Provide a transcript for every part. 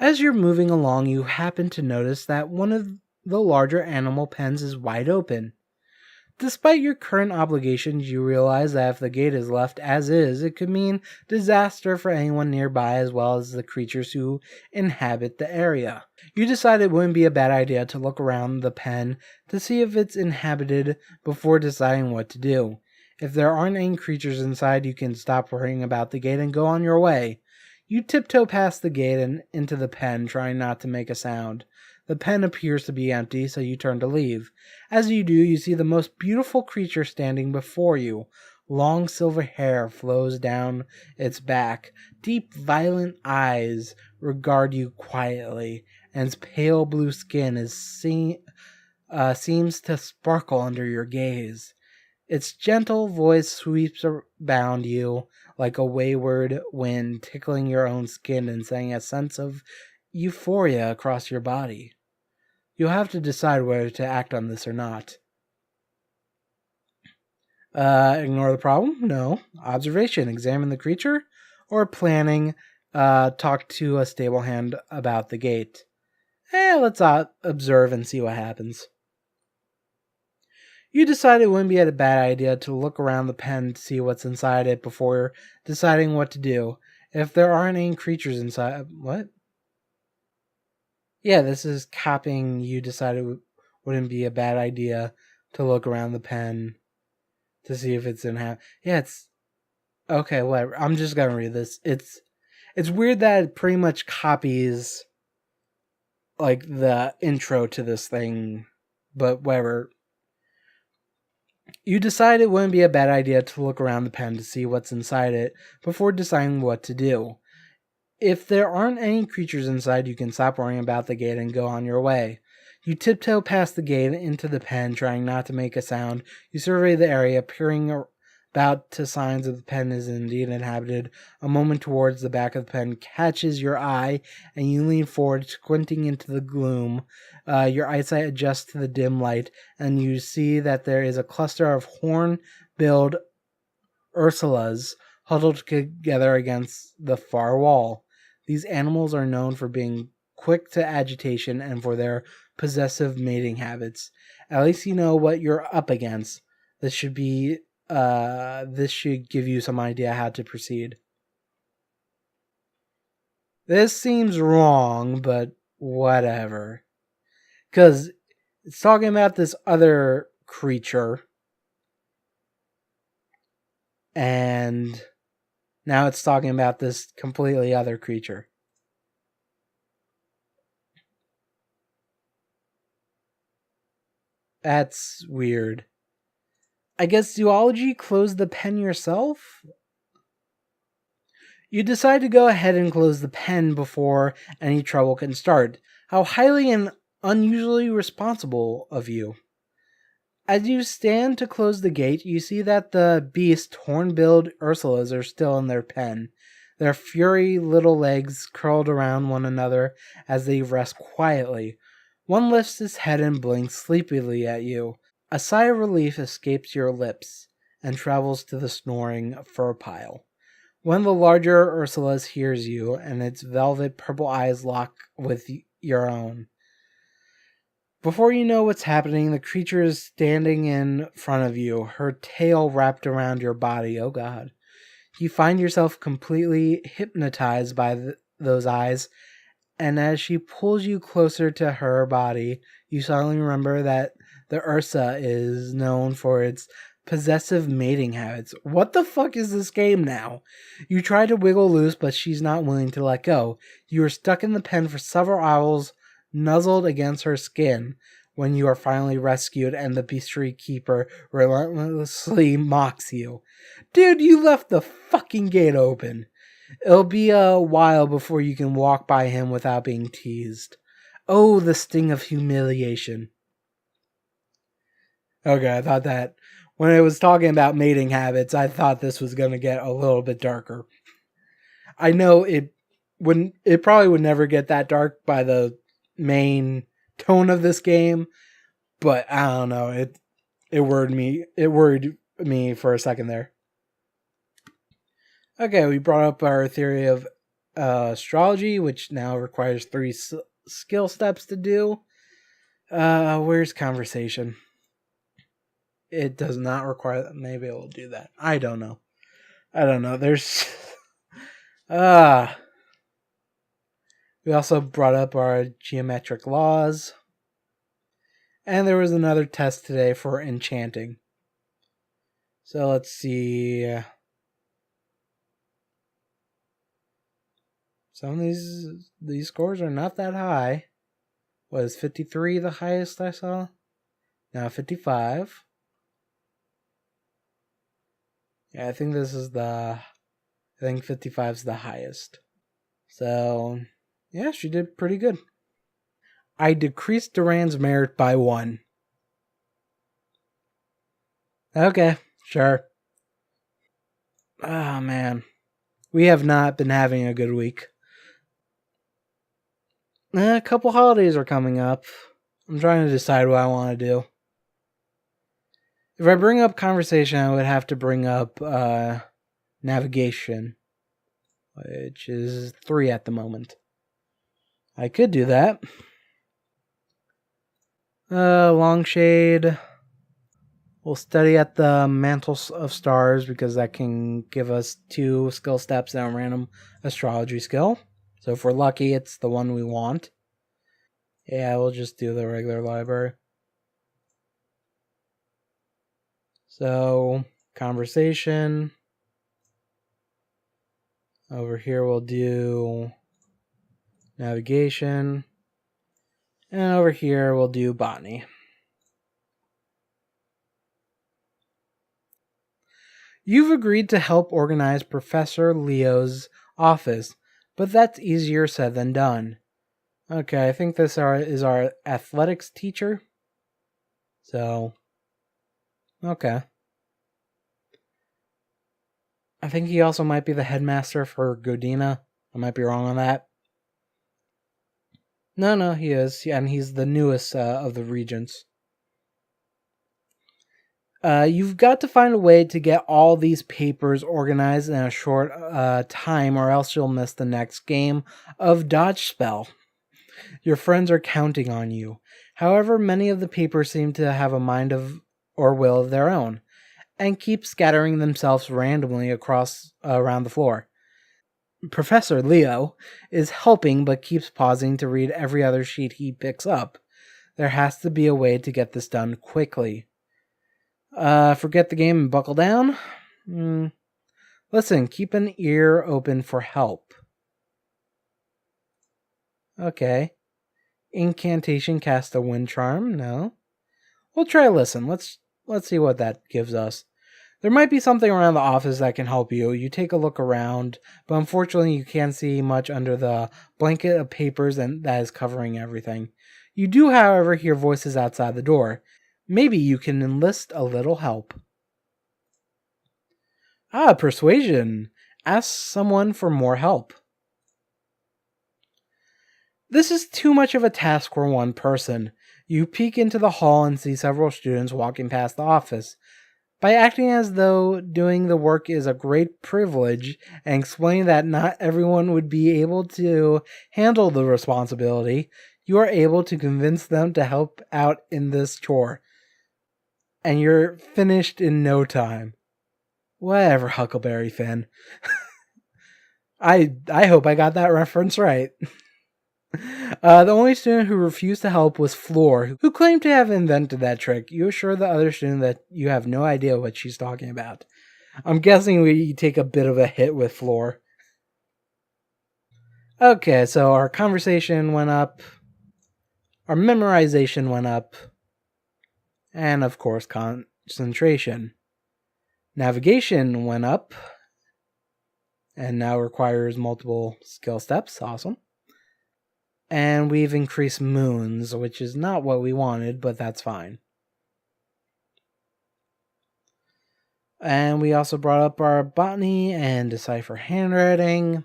As you're moving along, you happen to notice that one of the larger animal pens is wide open. Despite your current obligations, you realize that if the gate is left as is, it could mean disaster for anyone nearby as well as the creatures who inhabit the area. You decide it wouldn't be a bad idea to look around the pen to see if it's inhabited before deciding what to do. If there aren't any creatures inside, you can stop worrying about the gate and go on your way. You tiptoe past the gate and into the pen, trying not to make a sound. The pen appears to be empty, so you turn to leave. As you do, you see the most beautiful creature standing before you. Long silver hair flows down its back. Deep, violent eyes regard you quietly, and its pale blue skin seems to sparkle under your gaze. Its gentle voice sweeps around you like a wayward wind, tickling your own skin and sending a sense of euphoria across your body. You'll have to decide whether to act on this or not. Ignore the problem? No. Observation, examine the creature? Or planning, talk to a stable hand about the gate? Let's observe and see what happens. You decide it wouldn't be a bad idea to look around the pen to see what's inside it before deciding what to do. If there aren't any creatures inside... What? Yeah, this is copying. You decided it wouldn't be a bad idea to look around the pen to see if it's yeah, it's... Okay, whatever. I'm just gonna read this. It's weird that it pretty much copies, like, the intro to this thing, but whatever. You decide it wouldn't be a bad idea to look around the pen to see what's inside it before deciding what to do. If there aren't any creatures inside, you can stop worrying about the gate and go on your way. You tiptoe past the gate into the pen, trying not to make a sound. You survey the area, peering about to signs that the pen is indeed inhabited. A moment towards the back of the pen catches your eye, and you lean forward, squinting into the gloom. Your eyesight adjusts to the dim light, and you see that there is a cluster of horn-billed Ursulas huddled together against the far wall. These animals are known for being quick to agitation and for their possessive mating habits. At least you know what you're up against. This should give you some idea how to proceed. This seems wrong, but whatever. Because it's talking about this other creature, and now it's talking about this completely other creature. That's weird. I guess zoology closed the pen yourself? You decide to go ahead and close the pen before any trouble can start. How highly and unusually responsible of you. As you stand to close the gate, you see that the beast horn-billed Ursulas are still in their pen, their furry little legs curled around one another as they rest quietly. One lifts its head and blinks sleepily at you. A sigh of relief escapes your lips and travels to the snoring fur pile. One of the larger Ursulas hears you, and its velvet purple eyes lock with your own. Before you know what's happening, the creature is standing in front of you, her tail wrapped around your body. Oh god. You find yourself completely hypnotized by those eyes, and as she pulls you closer to her body, you suddenly remember that the Ursa is known for its possessive mating habits. What the fuck is this game now? You try to wiggle loose, but she's not willing to let go. You are stuck in the pen for several hours, nuzzled against her skin, when you are finally rescued and the bestiary keeper relentlessly mocks you. Dude, you left the fucking gate open. It'll be a while before you can walk by him without being teased. Oh, the sting of humiliation. Okay, I thought that when it was talking about mating habits, I thought this was going to get a little bit darker. I know it probably would never get that dark by the main tone of this game, but I don't know, it worried me for a second there. Okay, we brought up our theory of astrology, which now requires 3 skill steps to do. Where's conversation? It does not require that. Maybe it'll do that. I don't know. There's we also brought up our geometric laws. And there was another test today for enchanting. So let's see. Some of these scores are not that high. Was 53 the highest I saw? Now 55. Yeah, I think 55 is the highest. So, yeah, she did pretty good. I decreased Duran's merit by 1. Okay, sure. Oh, man. We have not been having a good week. A couple holidays are coming up. I'm trying to decide what I want to do. If I bring up conversation, I would have to bring up navigation, which is 3 at the moment. I could do that. Longshade. We'll study at the Mantle of Stars because that can give us 2 skill steps and a random astrology skill. So if we're lucky, it's the one we want. Yeah, we'll just do the regular library. So, conversation. Over here we'll do navigation. And over here we'll do botany. You've agreed to help organize Professor Leo's office, but that's easier said than done. Okay, I think this is our athletics teacher. So, okay. I think he also might be the headmaster for Godina. I might be wrong on that. No, he is. Yeah, and he's the newest of the regents. You've got to find a way to get all these papers organized in a short time, or else you'll miss the next game of Dodge Spell. Your friends are counting on you. However, many of the papers seem to have a mind of or will of their own, and keep scattering themselves randomly around the floor. Professor Leo is helping, but keeps pausing to read every other sheet he picks up. There has to be a way to get this done quickly. Forget the game and buckle down? Listen, keep an ear open for help. Okay. Incantation cast a wind charm? No. We'll try listen. Let's see what that gives us. There might be something around the office that can help you. You take a look around, but unfortunately you can't see much under the blanket of papers and that is covering everything. You do, however, hear voices outside the door. Maybe you can enlist a little help. Persuasion. Ask someone for more help. This is too much of a task for one person. You peek into the hall and see several students walking past the office. By acting as though doing the work is a great privilege and explaining that not everyone would be able to handle the responsibility, you are able to convince them to help out in this chore. And you're finished in no time. Whatever, Huckleberry Finn. I hope I got that reference right. The only student who refused to help was Floor, who claimed to have invented that trick. You assure the other student that you have no idea what she's talking about. I'm guessing we take a bit of a hit with Floor. Okay, so our conversation went up. Our memorization went up. And of course, concentration. Navigation went up. And now requires multiple skill steps. Awesome. And we've increased moons, which is not what we wanted, but that's fine. And we also brought up our botany and decipher handwriting.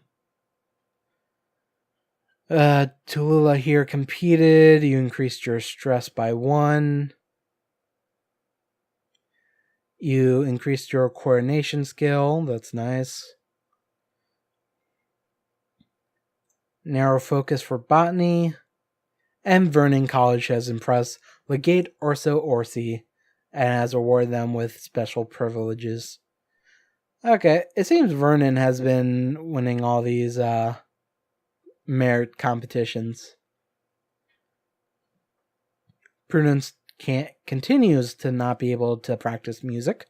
Tallulah here competed. You increased your stress by 1. You increased your coordination skill. That's nice. Narrow focus for botany. And Vernon College has impressed Legate Orso Orsi and has awarded them with special privileges. Okay, it seems Vernon has been winning all these merit competitions. Prudence continues to not be able to practice music.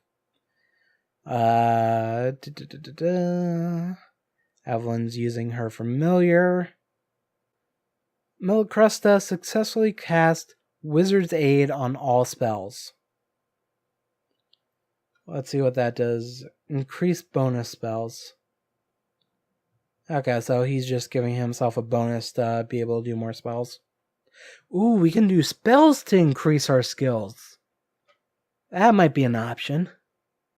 Evelyn's using her familiar. Milcresta successfully cast Wizard's Aid on all spells. Let's see what that does. Increase bonus spells. Okay, so he's just giving himself a bonus to be able to do more spells. Ooh, we can do spells to increase our skills. That might be an option.